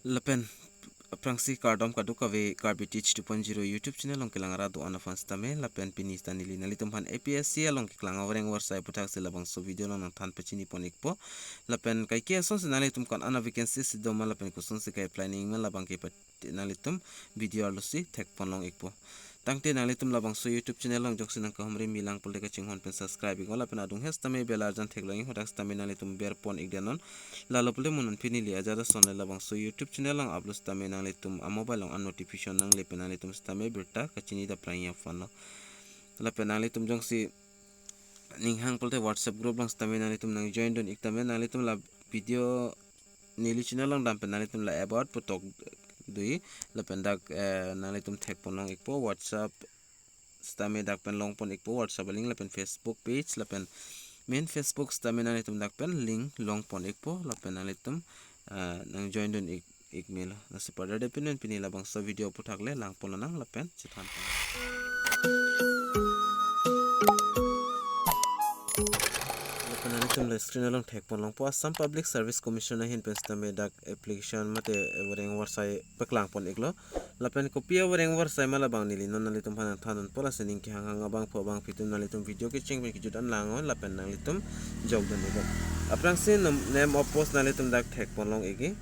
Lapen prangsi kardom kadu kave karbitich 2.0 YouTube channel long kilangara do ana fans tame lapen pinis tanili nalitum han APSC along kilanga wareng warsai putak se labangso video long than pechini ponikpo lapen kai ke son nalitum kan ana vacancies do malapen kuson se kai planning labang ke nalitum video alusi tek ponlong ikpo tangte nalitum labangso YouTube channel long joksin ang kahomre milang pulte ka chinghon pen subscribe ing lapen adung hes tame belarjan theklangi hodak tame nalitum ber pon igdanon lalo pulte munan pinili ajara sonle labangso YouTube channel long upload tame nalitum a mobile long an notification nang le penalitum tame berta kachini da pranya fano lapen nalitum jongsi ninghang pulte WhatsApp group long tame nalitum nang join don iktame nalitum la video nili channel long dam penalitum la about putok dui lapen dak nalitum thek ponong ikpo WhatsApp stame dak pen long pon ikpo WhatsApp link lapen Facebook page lapen main Facebook stame nalitum dak pen link long pon ikpo lapen nalitum nang join don ikmil nasi pada depinan pinila bangsa video putakle lang pon nang lapen citan nalitum la screen along thek pon long po Assam Public Service Commission hin pen stame dak application mate wareng warsai paklang pon iklo lapen kopia wareng warsai mala bang nili non nalitum hanan thanon pola sening ki hanga bang pho bang fitum nalitum video ke ching pen kijudan langon lapen nalitum jog don iklo aprang sin name of post nalitum dak thek pon long igi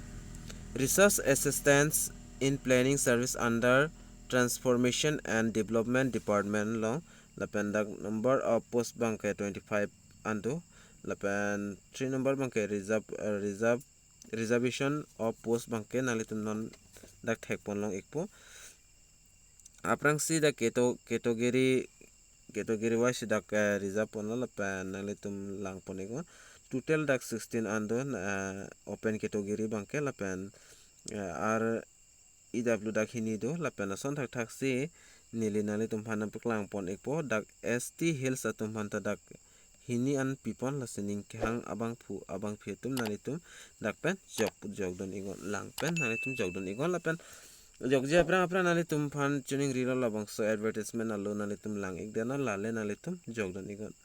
Research Assistance in Planning Service under Transformation and Development Department long lapen dak number of post bang ke 25 andu lapan 3 number bangke reservation of post bangke nalitum non dak thek pon long ikpo aprang si da category wise dak reserve pon lapan nalitum lang pon ikpo total dak 16 andon open category bangke lapan ar EW dak hini do lapan son thak si nili nalitum phanam paklang pon ikpo dak ST Hills atum phanta dak hini an pipon listening kehang abang phetum nalitum dakpen jog don igon langpen nalitum jog don igon lapen jog je apra nalitum phan Choningri Alo LABANGSO advertisement allo nalitum lang igdana lale nalitum jog don igon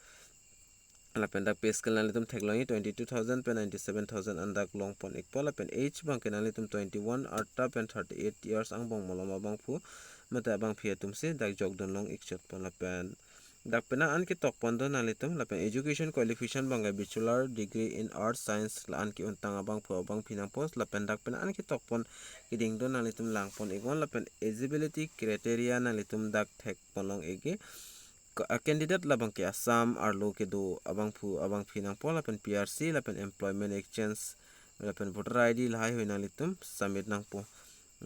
lapen dak pay scale nalitum theklangi 22,000 pen 97,000 and dak long pon ikpo lapen age bang nalitum 21 arta pen 38 years ang bong molom abang phu mata abang phetum se dak jog don long ikchot pon lapen dak pena an ki tok pon don nalitum lapen education qualification bang bachelor degree in arts science la an ki untang abang pho abang pinang post lapen dak pena an ki tok pon kiding don nalitum lang pon igon lapen eligibility criteria nalitum dak thek pon long ege candidate labang ke Assam arlo ke do abang pinang pon lapen PRC lapen employment exchange lapen voter ID lahai hoina litum submit nang po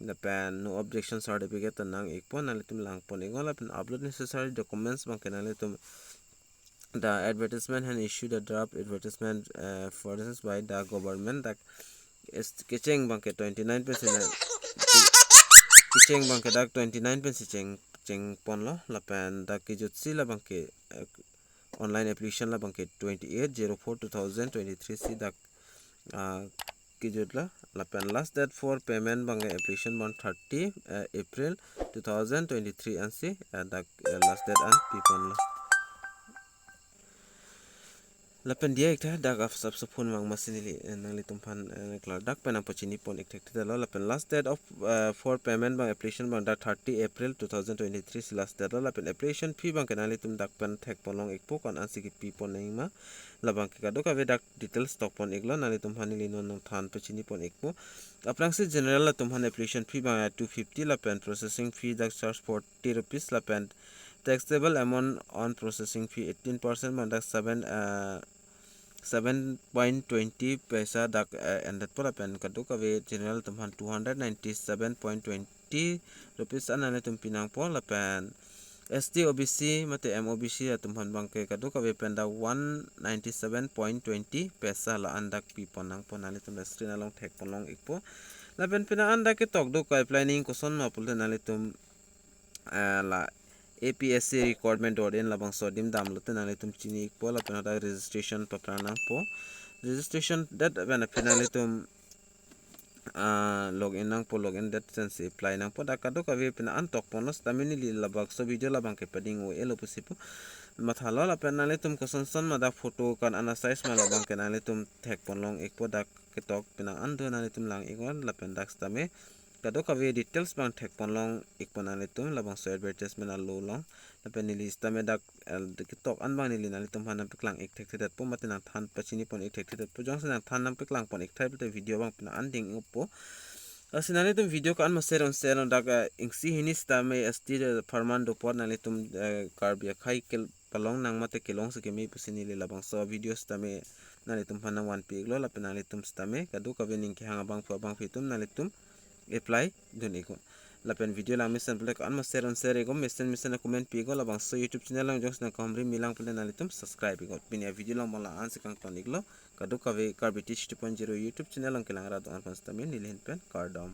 lapen no objection certificate nang ikpo nalitum lang pon igon lapen upload necessary documents bang nalitum the advertisement and issue the draft advertisement for this by the government that is kitcheng bang 29% kitcheng bang dak 29% cheng pon lo lapen dak kijutsi la bang online application la bang 28/04/2023 si dak kijutla lapen last date for payment bang application bang 30 April 2023 and si dak last date and pipon lo lapen dia ikta dak af sab phone mang masinili nang litum phan klar dak penang pachini pon ikta lo lapen last date of for payment bang application bang dak 30 April 2023 si last date lo lapen application fee bang kana litum dak pen thek ponong ikpo kon ansi ki pi pon ma labang ka do ka ve dak details tok pon iklo nang litum phan li non than pachini pon ikpo aprang si general la tum han application fee bang 250 lapen processing fee dak charge 40 rupees lapen taxable amount on processing fee 18% man dak 7.20 paisa dak endat pola pen kadu kawe general tumhan 297.20 rupees anane tum pinang pola pen ST OBC mate MOBC tumhan bangke kadu kawe pen da 197.20 paisa la andak piponang ponali tum screen along thek ponong ikpo la pen pina andak ke tok do planning koson ma pul nali tum la APSC Recruitment in LABANGSO dim dam lote nalitum chini ikpo la penata registration paprana po registration that when penalitum login nang po login that sense apply nang po dakado kawe pina antok ponos tamini li LABANGSO video labang ke pading o elo pusipo mathalo lapen nalitum kasonson madak photo kan ana size malabang ken nalitum thek ponlong ekpo dak ketok pinang ando nalitum lang ikon lapen dak stame kado kawe details bang thek ponlong ikpo nalitum labang so advertisement alo long lapen nili stame dak ketok anbang nili nalitum hanam piklang ek thek thetet po matinang than pachini pon ek thek thetet po jong senang than nam piklang pon ek thai bete video bang pinang anding upo asinalitum video kan maser on ser on dak ingsi hinis stame asti farman do por nalitum karbia khai kel palong nang mate kelong se kemi pusini le labang so video stame nalitum phana 1 pig lo lapen nalitum stame kadu kabe ning kehang abang pu abang fitum nalitum apply dun iko lapen video lang mesen pule kan maser on ser ego mesen comment pigo labang so YouTube channel lang jong na kamri milang pule nalitum subscribe iko pinia video lang mala an se kang tonik lo kadu kabe karbitich 2.0 YouTube channel lang kelang ra don stame nilhin pen KARDOM.